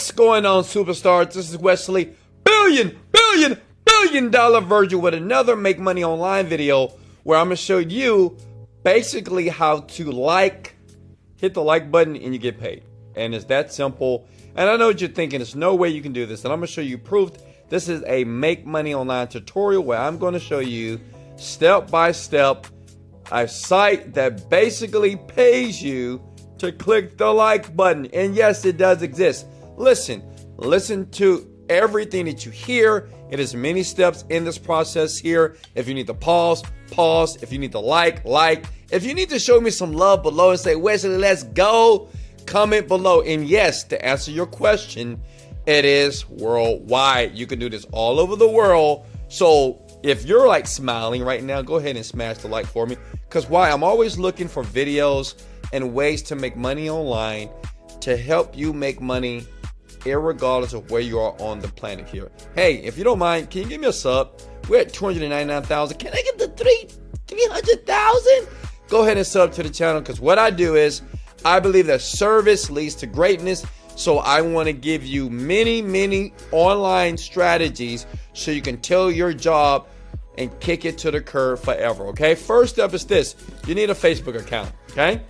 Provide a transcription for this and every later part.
What's going on, superstars? This is Wesley, billion dollar Virgin with another Make Money Online video where I'm going to show you basically how to hit the like button and you get paid. And it's that simple. And I know what you're thinking. There's no way you can do this. And I'm going to show you proof. This is a Make Money Online tutorial where I'm going to show you step by step a site that basically pays you to click the like button. And yes, it does exist. Listen to everything that you hear. It is many steps in this process here. If you need to pause. If you need to like. If you need to show me some love below and say, Wesley, let's go, comment below. And yes, to answer your question, it is worldwide. You can do this all over the world. So if you're like smiling right now, go ahead and smash the like for me. Because why? I'm always looking for videos and ways to make money online to help you make money irregardless of where you are on the planet here. Hey, if you don't mind, can you give me a sub? We're at 299,000. Can I get the 300,000? Go ahead and sub to the channel, because what I do is I believe that service leads to greatness. So I want to give you many online strategies so you can tell your job and kick it to the curb forever. Okay, first step is this. You need a Facebook account. Okay,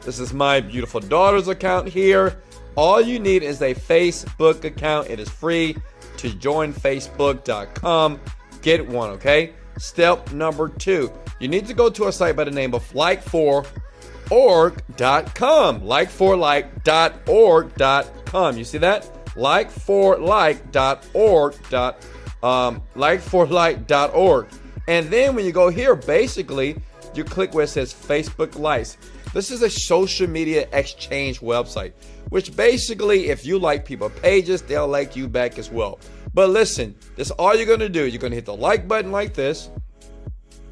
this is my beautiful daughter's account here. All you need is a Facebook account. It is free to join facebook.com. Get one, okay? Step number 2. You need to go to a site by the name of like4like.com. Like4like.org.com. You see that? Like4like.org. And then when you go here, basically, you click where it says Facebook Likes. This is a social media exchange website, which basically, if you like people's pages, they'll like you back as well. But listen, this is all you're going to do. You're going to hit the like button like this.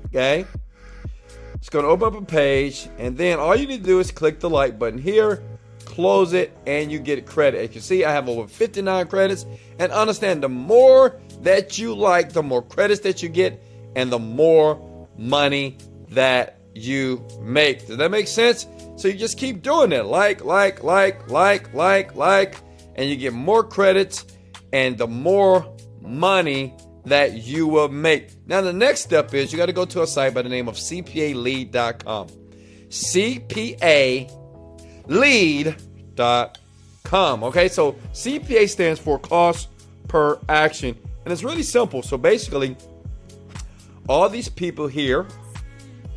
Okay. It's going to open up a page. And then all you need to do is click the like button here, close it, and you get credit. As you see, I have over 59 credits. And understand, the more that you like, the more credits that you get, and the more money that you make. Does that make sense? So you just keep doing it. Like, and you get more credits and the more money that you will make. Now, the next step is you got to go to a site by the name of CPAlead.com. CPAlead.com. Okay, so CPA stands for cost per action. And it's really simple. So basically, all these people here,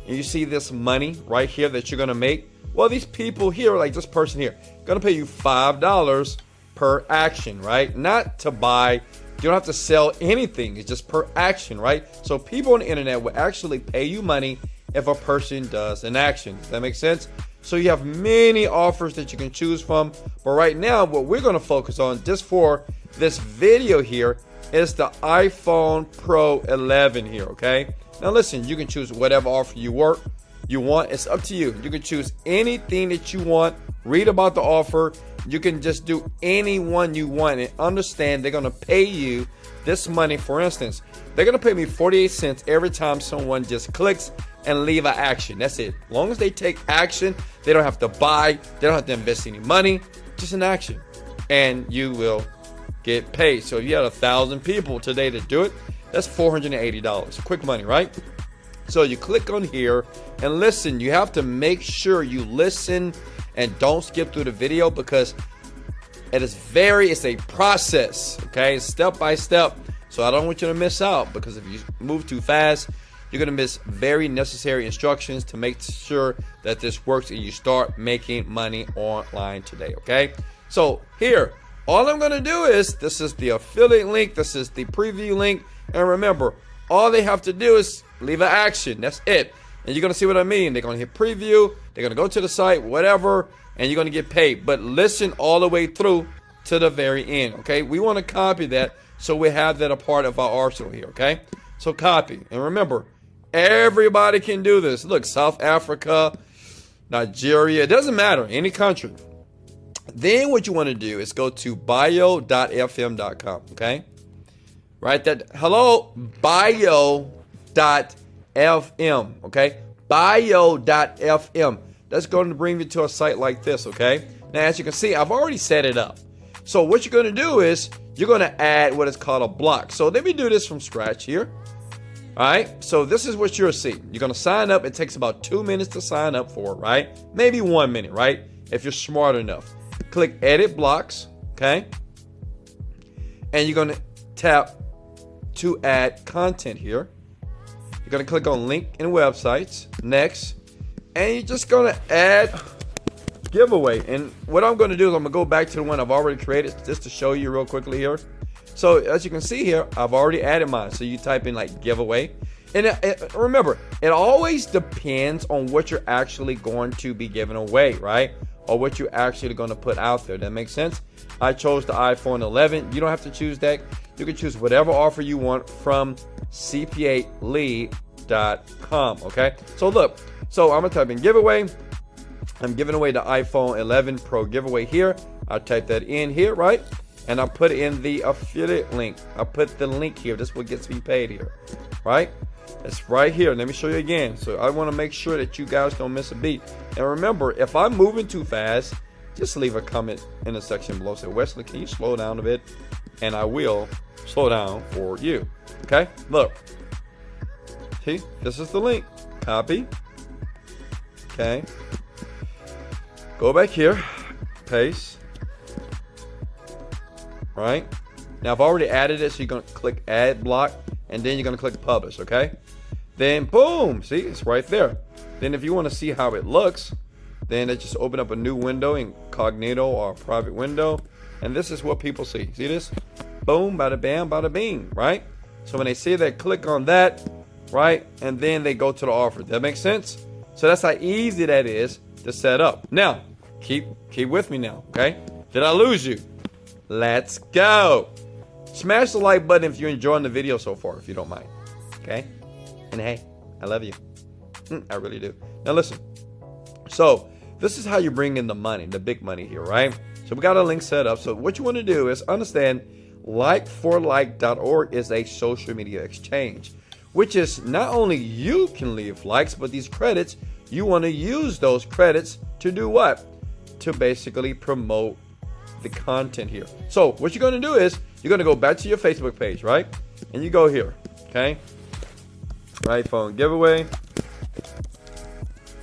and you see this money right here that you're going to make. Well, these people here, like this person here, going to pay you $5 per action, right? Not to buy. You don't have to sell anything. It's just per action, right? So people on the internet will actually pay you money if a person does an action. Does that make sense? So you have many offers that you can choose from. But right now, what we're going to focus on just for this video here is the iPhone Pro 11 here, okay? Now listen, you can choose whatever offer you want. It's up to you. You can choose anything that you want. Read about the offer. You can just do any one you want, and understand they're going to pay you this money. For instance, they're going to pay me 48 cents every time someone just clicks and leave an action. That's it. As long as they take action, they don't have to buy. They don't have to invest any money. Just an action, and you will get paid. So if you had 1,000 people today to do it, that's $480. Quick money, right? So you click on here and listen. You have to make sure you listen and don't skip through the video, because it's a process, okay? Step by step. So I don't want you to miss out, because if you move too fast, you're going to miss very necessary instructions to make sure that this works and you start making money online today, okay? So here, all I'm going to do is, this is the affiliate link. This is the preview link. And remember, all they have to do is leave an action. That's it. And you're going to see what I mean. They're going to hit preview. They're going to go to the site, whatever, and you're going to get paid. But listen all the way through to the very end, okay? We want to copy that so we have that a part of our arsenal here, okay? So copy. And remember, everybody can do this. Look, South Africa, Nigeria, it doesn't matter, any country. Then what you want to do is go to bio.fm.com, okay? Right, bio.fm, okay? Bio.fm. That's going to bring you to a site like this, okay? Now, as you can see, I've already set it up. So what you're going to do is you're going to add what is called a block. So let me do this from scratch here. All right. So this is what you'll see. You're going to sign up. It takes about 2 minutes to sign up for, right? Maybe 1 minute, right? If you're smart enough. Click edit blocks. Okay. And you're going to tap to add content here. You're going to click on link and websites. Next. And you're just going to add giveaway. And what I'm going to do is I'm going to go back to the one I've already created just to show you real quickly here. So as you can see here, I've already added mine. So you type in like giveaway. And remember, it always depends on what you're actually going to be giving away, right? Or what you're actually going to put out there. That makes sense? I chose the iPhone 11. You don't have to choose that. You can choose whatever offer you want from cpalead.com. Okay. So look, so I'm going to type in giveaway. I'm giving away the iPhone 11 Pro giveaway here. I'll type that in here, right? And I'll put in the affiliate link. I'll put the link here. This is what gets me paid here, right? It's right here. Let me show you again. So I want to make sure that you guys don't miss a beat. And remember, if I'm moving too fast, just leave a comment in the section below. Say, Wesley, can you slow down a bit? And I will slow down for you. Okay? Look. See, this is the link. Copy. Okay. Go back here. Paste. Right? Now I've already added it, so you're going to click add block, and then you're going to click publish, okay? Then boom, see, it's right there. Then if you want to see how it looks, then it just open up a new window, incognito or private window, and this is what people see. See this? Boom, bada bam, bada bing, right? So when they see that, click on that, right? And then they go to the offer. That makes sense? So that's how easy that is to set up. Now, keep with me now, okay? Did I lose you? Let's go. Smash the like button if you're enjoying the video so far, if you don't mind. Okay? And hey, I love you. I really do. Now listen. So this is how you bring in the money, the big money here, right? So we got a link set up. So what you want to do is understand likeforlike.org is a social media exchange, which is not only you can leave likes, but these credits, you want to use those credits to do what? To basically promote the content here. So what you're going to do is you're going to go back to your Facebook page, right? And you go here, okay? iPhone giveaway.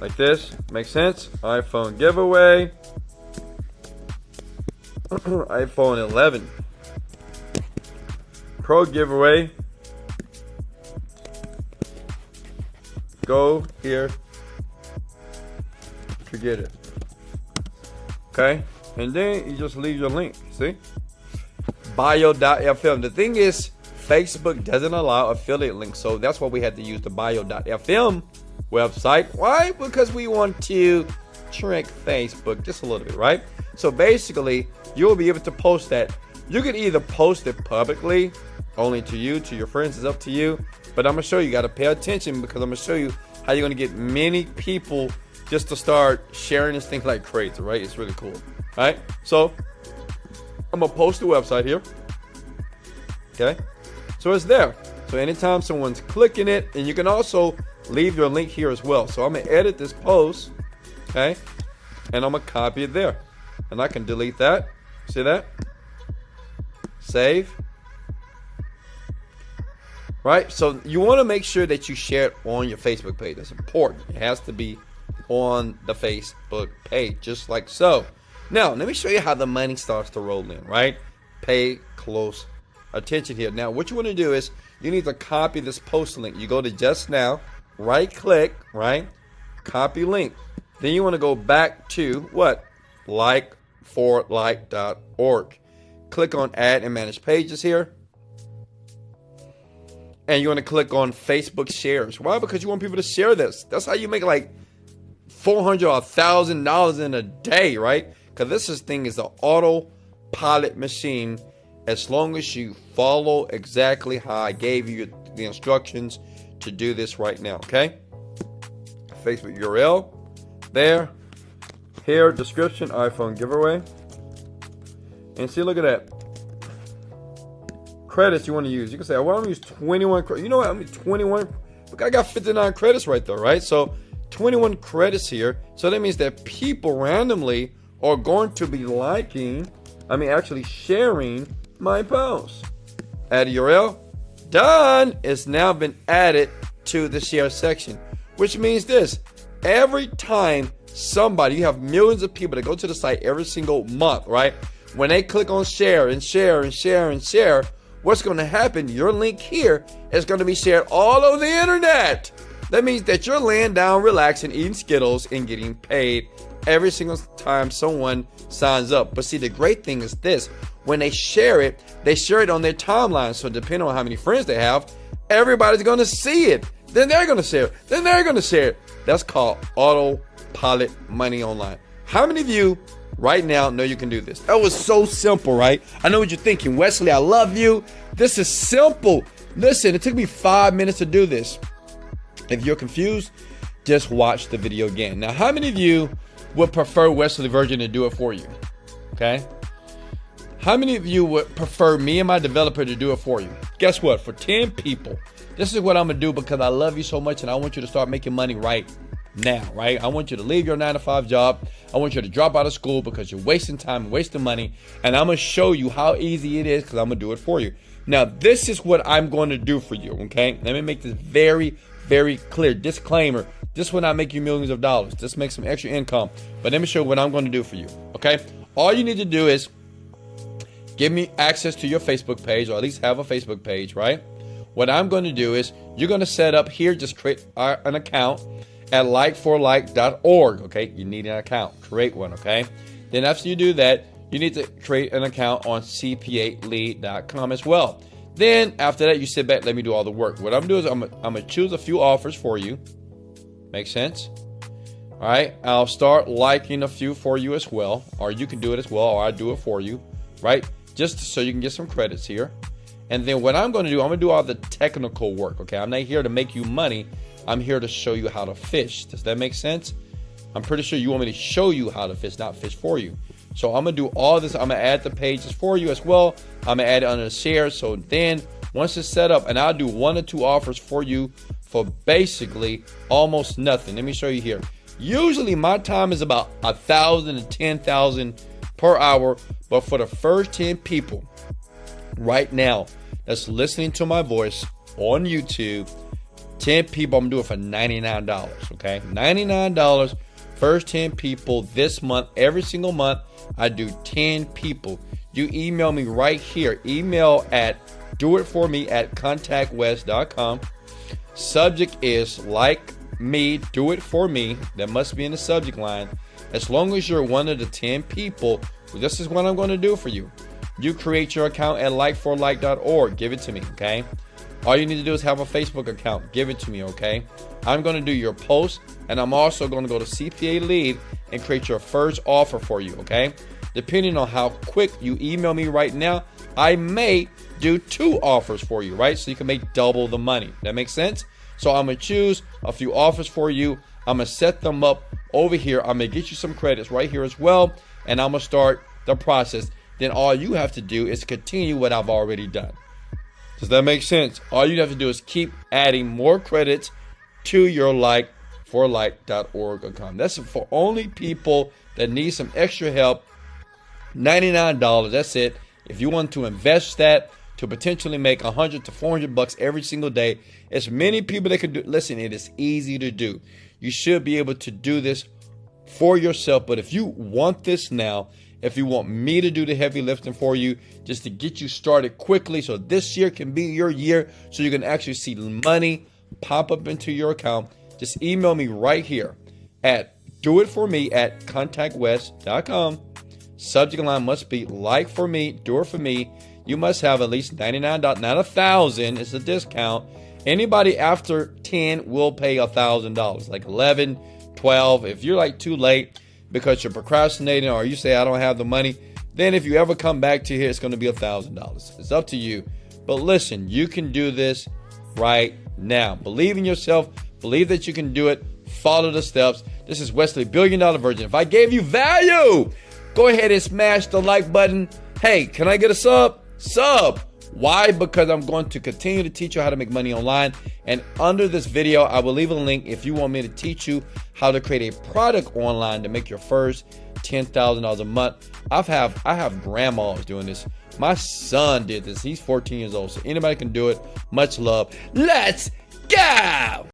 Like this. Makes sense? iPhone giveaway. iPhone 11 Pro giveaway. Go here. Forget it. Okay? And then you just leave your link, see? Bio.fm. The thing is, Facebook doesn't allow affiliate links, so that's why we had to use the bio.fm website. Why? Because we want to trick Facebook just a little bit, right? So basically, you'll be able to post that. You can either post it publicly, only to you, to your friends, it's up to you. But I'm going to show you, got to pay attention, because I'm going to show you how you're going to get many people just to start sharing this thing like crazy, right? It's really cool. All right, so I'm gonna post the website here. Okay, so it's there. So anytime someone's clicking it, and you can also leave your link here as well. So I'm gonna edit this post, okay, and I'm gonna copy it there, and I can delete that. See that? Save. Right. So you want to make sure that you share it on your Facebook page. That's important. It has to be on the Facebook page, just like so. Now, let me show you how the money starts to roll in, right? Pay close attention here. Now, what you want to do is you need to copy this post link. You go to just now, right click, right? Copy link. Then you want to go back to what? Likeforlike.org. Click on add and manage pages here. And you want to click on Facebook shares. Why? Because you want people to share this. That's how you make like $400 or $1,000 in a day, right? Because this thing is an autopilot machine. As long as you follow exactly how I gave you the instructions to do this right now, okay? Facebook URL there. Here, description, iPhone giveaway. And see, look at that. Credits you want to use. You can say, well, I'm going to use 21 credits. You know what? I'm going to use 21. Look, I got 59 credits right there, right? So 21 credits here. So that means that people randomly are going to be liking actually sharing my post. Add URL. Done. It's now been added to the share section, which means this: every time somebody, you have millions of people that go to the site every single month, right? When they click on share and share and share and share, what's going to happen? Your link here is going to be shared all over the internet. That means that you're laying down, relaxing, eating Skittles, and getting paid every single time someone signs up. But see, the great thing is this: when they share it on their timeline. So depending on how many friends they have, everybody's going to see it. Then they're going to share it. Then they're going to share it. That's called autopilot money online. How many of you right now know you can do this? That was so simple, right? I know what you're thinking. Wesley, I love you. This is simple. Listen, it took me 5 minutes to do this. If you're confused, just watch the video again. Now, how many of you would prefer Wesley Virgin to do it for you? Okay. How many of you would prefer me and my developer to do it for you? Guess what? For 10 people, this is what I'm going to do because I love you so much and I want you to start making money right now, right? I want you to leave your 9-to-5 job. I want you to drop out of school because you're wasting time and wasting money. And I'm going to show you how easy it is because I'm going to do it for you. Now, this is what I'm going to do for you, okay? Let me make this very, very clear. Disclaimer. This will not make you millions of dollars. This makes some extra income. But let me show you what I'm going to do for you, okay? All you need to do is give me access to your Facebook page, or at least have a Facebook page, right? What I'm going to do is you're going to set up here, just create an account at likeforlike.org, okay? You need an account. Create one, okay? Then after you do that, you need to create an account on cpalead.com as well. Then after that, you sit back, let me do all the work. What I'm doing is I'm going to choose a few offers for you. Make sense? All right. I'll start liking a few for you as well, or you can do it as well, or I'll do it for you, right? Just so you can get some credits here. And then what I'm going to do, I'm going to do all the technical work, okay? I'm not here to make you money. I'm here to show you how to fish. Does that make sense? I'm pretty sure you want me to show you how to fish, not fish for you. So I'm going to do all this. I'm going to add the pages for you as well. I'm going to add it under the share. So then once it's set up, and I'll do 1 or 2 offers for you for basically almost nothing. Let me show you here. Usually my time is about 1,000 to 10,000 per hour. But for the first 10 people right now that's listening to my voice on YouTube, 10 people, I'm doing for $99, okay? $99, first 10 people this month. Every single month, I do 10 people. You email me right here. Email at doitforme@contactwest.com. Subject is like me, do it for me. That must be in the subject line. As long as you're one of the 10 people, this is what I'm going to do for you. You create your account at likeforlike.org. Give it to me, okay? All you need to do is have a Facebook account. Give it to me, okay? I'm going to do your post, and I'm also going to go to CPA Lead and create your first offer for you, okay? Depending on how quick you email me right now, I may do 2 offers for you, right? So you can make double the money. That makes sense? So I'm going to choose a few offers for you. I'm going to set them up over here. I'm going to get you some credits right here as well, and I'm going to start the process. Then all you have to do is continue what I've already done. Does that make sense? All you have to do is keep adding more credits to your likeforlike.org account. That's for only people that need some extra help. $99. That's it. If you want to invest that to potentially make $100 to $400 every single day, as many people that can do. Listen, it is easy to do. You should be able to do this for yourself. But if you want this now, if you want me to do the heavy lifting for you, just to get you started quickly, so this year can be your year, so you can actually see money pop up into your account, just email me right here at doitforme@contactwest.com. Subject line must be like for me, do it for me. You must have at least $99, not $1,000. It's a discount. Anybody after 10 will pay $1,000, like 11, 12. If you're like too late because you're procrastinating or you say I don't have the money, then if you ever come back to here, it's going to be $1,000. It's up to you. But listen, you can do this right now. Believe in yourself. Believe that you can do it. Follow the steps. This is Wesley, $1 Billion Virgin. If I gave you value, go ahead and smash the like button. Hey, can I get a sub? Sub. Why? Because I'm going to continue to teach you how to make money online. And under this video, I will leave a link if you want me to teach you how to create a product online to make your first $10,000 a month. I have grandmas doing this. My son did this. He's 14 years old. So anybody can do it. Much love. Let's go.